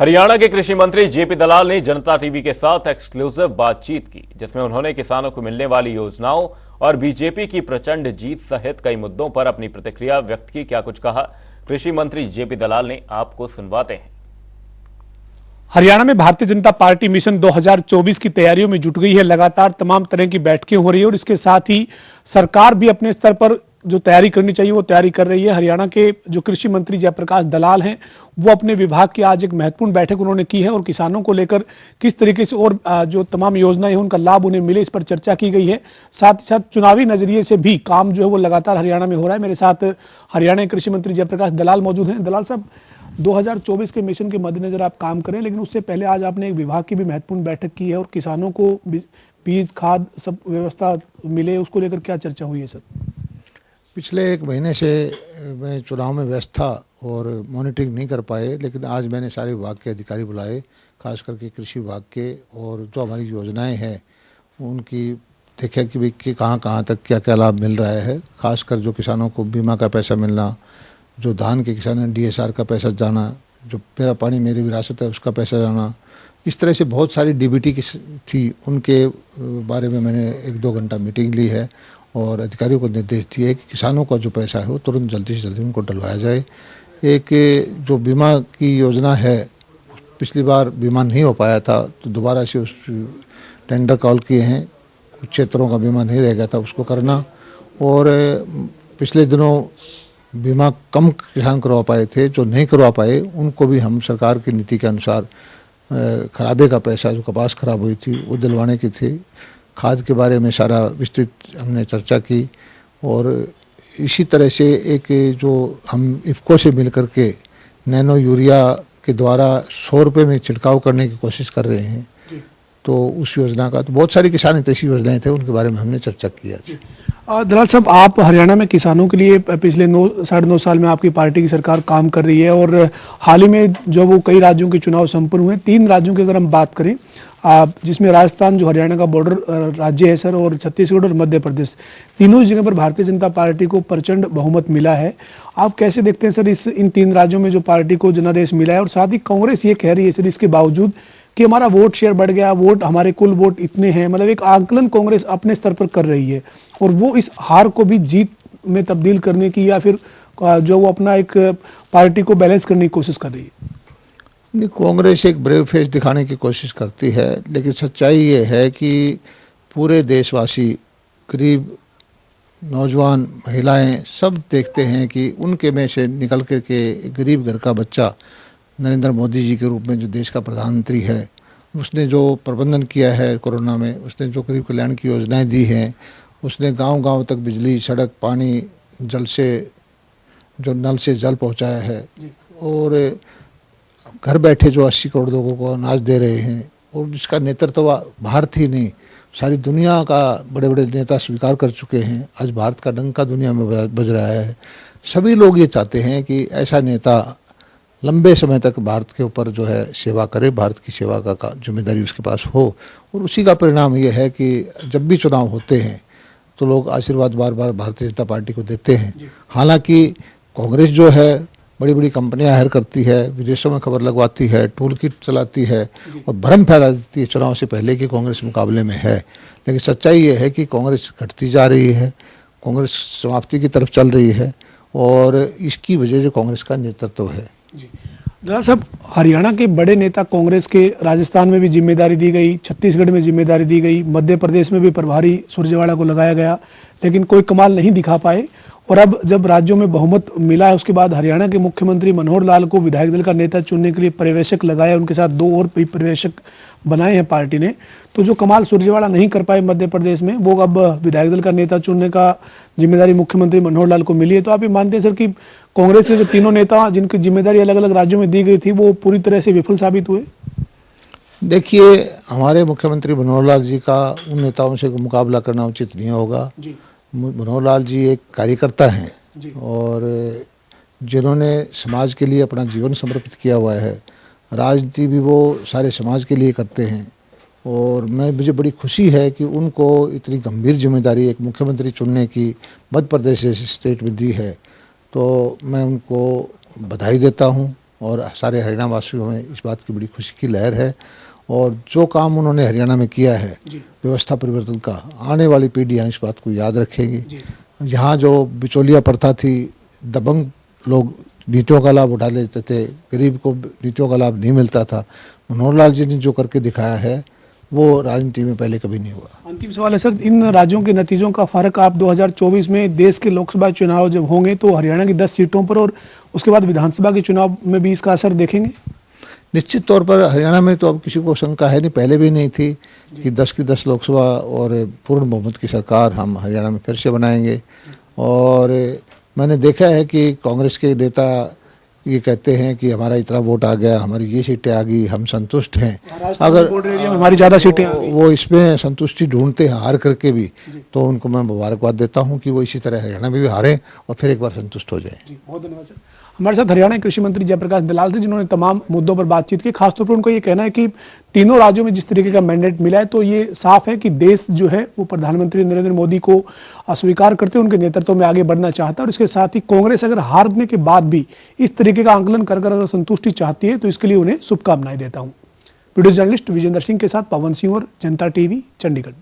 हरियाणा के कृषि मंत्री जेपी दलाल ने जनता टीवी के साथ एक्सक्लूसिव बातचीत की, जिसमें उन्होंने किसानों को मिलने वाली योजनाओं और बीजेपी की प्रचंड जीत सहित कई मुद्दों पर अपनी प्रतिक्रिया व्यक्त की। क्या कुछ कहा कृषि मंत्री जेपी दलाल ने, आपको सुनवाते हैं। हरियाणा में भारतीय जनता पार्टी मिशन 2024 की तैयारियों में जुट गई है। लगातार तमाम तरह की बैठकें हो रही है और इसके साथ ही सरकार भी अपने स्तर पर जो तैयारी करनी चाहिए वो तैयारी कर रही है। हरियाणा के जो कृषि मंत्री जयप्रकाश दलाल हैं वो अपने विभाग की आज एक महत्वपूर्ण बैठक उन्होंने की है और किसानों को लेकर किस तरीके से और जो तमाम योजनाएं हैं उनका लाभ उन्हें मिले, इस पर चर्चा की गई है। साथ ही साथ चुनावी नजरिए से भी काम जो है वो लगातार हरियाणा में हो रहा है। मेरे साथ हरियाणा के कृषि मंत्री जयप्रकाश दलाल मौजूद हैं। दलाल साहब, 2024 के मिशन के मद्देनजर आप काम करें, लेकिन उससे पहले आज आपने एक विभाग की भी महत्वपूर्ण बैठक की है और किसानों को बीज खाद सब व्यवस्था मिले, उसको लेकर क्या चर्चा हुई है सर? पिछले एक महीने से मैं चुनाव में व्यस्त था और मॉनिटरिंग नहीं कर पाए, लेकिन आज मैंने सारे विभाग के अधिकारी बुलाए, खास करके कृषि विभाग के, और जो हमारी योजनाएं हैं उनकी देखा कि भाई कि कहाँ तक क्या क्या लाभ मिल रहा है। खासकर जो किसानों को बीमा का पैसा मिलना, जो धान के किसान हैं DSR का पैसा जाना, जो मेरा पानी मेरी विरासत है उसका पैसा जाना, इस तरह से बहुत सारी DBT की थी, उनके बारे में मैंने 1-2 घंटा मीटिंग ली है और अधिकारियों को निर्देश दिए कि किसानों का जो पैसा है वो तुरंत जल्दी से जल्दी उनको डलवाया जाए। एक जो बीमा की योजना है, पिछली बार बीमा नहीं हो पाया था तो दोबारा से उस टेंडर कॉल किए हैं, कुछ क्षेत्रों का बीमा नहीं रह गया था उसको करना। और पिछले दिनों बीमा कम किसान करवा पाए थे, जो नहीं करवा पाए उनको भी हम सरकार की नीति के अनुसार खराबे का पैसा, जो कपास खराब हुई थी वो दिलवाने की थी। खाद के बारे में सारा विस्तृत हमने चर्चा की और इसी तरह से एक जो हम इफ़को से मिल कर के नैनो यूरिया के द्वारा 100 रुपये में छिड़काव करने की कोशिश कर रहे हैं, तो उस योजना का तो बहुत सारी किसान हितैषी योजनाएं थे, उनके बारे में हमने चर्चा किया। दलाल साहब, आप हरियाणा में किसानों के लिए पिछले 9-9.5 साल में आपकी पार्टी की सरकार काम कर रही है और हाल ही में जो वो कई राज्यों के चुनाव संपन्न हुए, 3 राज्यों की अगर हम बात करें, जिसमें राजस्थान जो हरियाणा का बॉर्डर राज्य है सर, और छत्तीसगढ़ और मध्य प्रदेश, तीनों जगह पर भारतीय जनता पार्टी को प्रचंड बहुमत मिला है। आप कैसे देखते हैं सर इन 3 राज्यों में जो पार्टी को जनादेश मिला है? और साथ ही कांग्रेस ये कह रही है सर इसके बावजूद कि हमारा वोट शेयर बढ़ गया, वोट हमारे कुल वोट इतने हैं, मतलब एक आकलन कांग्रेस अपने स्तर पर कर रही है और वो इस हार को भी जीत में तब्दील करने की या फिर जो वो अपना एक पार्टी को बैलेंस करने की कोशिश कर रही है। नहीं, कांग्रेस एक ब्रेव फेस दिखाने की कोशिश करती है, लेकिन सच्चाई ये है कि पूरे देशवासी, गरीब, नौजवान, महिलाएं सब देखते हैं कि उनके में से निकल कर के गरीब घर का बच्चा नरेंद्र मोदी जी के रूप में जो देश का प्रधानमंत्री है, उसने जो प्रबंधन किया है कोरोना में, उसने जो गरीब कल्याण की योजनाएं दी हैं, उसने गांव-गांव तक बिजली, सड़क, पानी, जल से जो नल से जल पहुंचाया है और घर बैठे जो 80 करोड़ लोगों को अनाज दे रहे हैं, और जिसका नेतृत्व भारत ही नहीं सारी दुनिया का बड़े बड़े नेता स्वीकार कर चुके हैं। आज भारत का डंका दुनिया में बज रहा है। सभी लोग ये चाहते हैं कि ऐसा नेता लंबे समय तक भारत के ऊपर जो है सेवा करे, भारत की सेवा का जिम्मेदारी उसके पास हो, और उसी का परिणाम ये है कि जब भी चुनाव होते हैं तो लोग आशीर्वाद बार बार भारतीय जनता पार्टी को देते हैं। हालांकि कांग्रेस जो है बड़ी बड़ी कंपनियां हायर करती है, विदेशों में खबर लगवाती है, टूल किट चलाती है और भ्रम फैला देती है चुनाव से पहले कि कांग्रेस मुकाबले में है, लेकिन सच्चाई ये है कि कांग्रेस घटती जा रही है, कांग्रेस समाप्ति की तरफ चल रही है और इसकी वजह से कांग्रेस का नेतृत्व है। दलाल साहब, हरियाणा के बड़े नेता कांग्रेस के राजस्थान में भी जिम्मेदारी दी गई, छत्तीसगढ़ में जिम्मेदारी दी गई, मध्य प्रदेश में भी प्रभारी सुरजेवाला को लगाया गया, लेकिन कोई कमाल नहीं दिखा पाए। और अब जब राज्यों में बहुमत मिला है उसके बाद हरियाणा के मुख्यमंत्री मनोहर लाल को विधायक दल का नेता चुनने के लिए पर्यवेक्षक लगाया, उनके साथ 2 और पर्यवेक्षक बनाए हैं पार्टी ने। तो जो कमाल सुरजेवाला नहीं कर पाए मध्य प्रदेश में, वो अब विधायक दल का नेता चुनने का जिम्मेदारी मुख्यमंत्री मनोहर लाल को मिली है। तो आप ये मानते हैं सर कि कांग्रेस के जो तीनों नेता जिनकी जिम्मेदारी अलग अलग राज्यों में दी गई थी वो पूरी तरह से विफल साबित हुए? देखिए, हमारे मुख्यमंत्री मनोहर लाल जी का उन नेताओं से मुकाबला करना उचित नहीं होगा। मनोहर लाल जी एक कार्यकर्ता हैं और जिन्होंने समाज के लिए अपना जीवन समर्पित किया हुआ है। राजनीति भी वो सारे समाज के लिए करते हैं और मुझे बड़ी खुशी है कि उनको इतनी गंभीर जिम्मेदारी एक मुख्यमंत्री चुनने की मध्य प्रदेश जैसे स्टेट में दी है, तो मैं उनको बधाई देता हूँ और सारे हरियाणा वासियों में इस बात की बड़ी खुशी की लहर है। और जो काम उन्होंने हरियाणा में किया है व्यवस्था परिवर्तन का, आने वाली पीढ़ियाँ इस बात को याद रखेंगी। यहाँ जो बिचौलिया प्रथा थी, दबंग लोग नीतियों का लाभ उठा लेते थे, गरीब को नीतियों का लाभ नहीं मिलता था, मनोहर लाल जी ने जो करके दिखाया है वो राजनीति में पहले कभी नहीं हुआ। अंतिम सवाल है सर, इन राज्यों के नतीजों का फर्क आप 2024 में देश के लोकसभा चुनाव जब होंगे तो हरियाणा की 10 सीटों पर और उसके बाद विधानसभा के चुनाव में भी इसका असर देखेंगे? निश्चित तौर पर हरियाणा में तो अब किसी को शंका है नहीं, पहले भी नहीं थी कि 10 की 10 लोकसभा और पूर्ण बहुमत की सरकार हम हरियाणा में फिर से बनाएंगे। और मैंने देखा है कि कांग्रेस के नेता ये कहते हैं कि हमारा इतना वोट आ गया, हमारी ये सीटें आ गई, हम संतुष्ट हैं। अगर बॉर्डर एरिया में हमारी ज़्यादा सीटें आ गई। वो इसमें संतुष्टि ढूंढते हैं हार करके भी, तो उनको मैं मुबारकबाद देता हूं कि वो इसी तरह हरियाणा में भी हारें और फिर एक बार संतुष्ट हो जाए। बहुत धन्यवाद सर। हमारे साथ हरियाणा के कृषि मंत्री जयप्रकाश दलाल थे, जिन्होंने तमाम मुद्दों पर बातचीत की। खासतौर पर उनका ये कहना है कि तीनों राज्यों में जिस तरीके का मैंडेट मिला है तो ये साफ है कि देश जो है वो प्रधानमंत्री नरेंद्र मोदी को अस्वीकार करते हुए उनके नेतृत्व में आगे बढ़ना चाहता है। और इसके साथ ही कांग्रेस अगर हारने के बाद भी इस तरीके का आंकलन कर अगर संतुष्टि चाहती है तो इसके लिए उन्हें शुभकामनाएं देता हूँ। वीडियो जर्नलिस्ट विजेंद्र सिंह के साथ पवन सिंह और जनता टीवी, चंडीगढ़।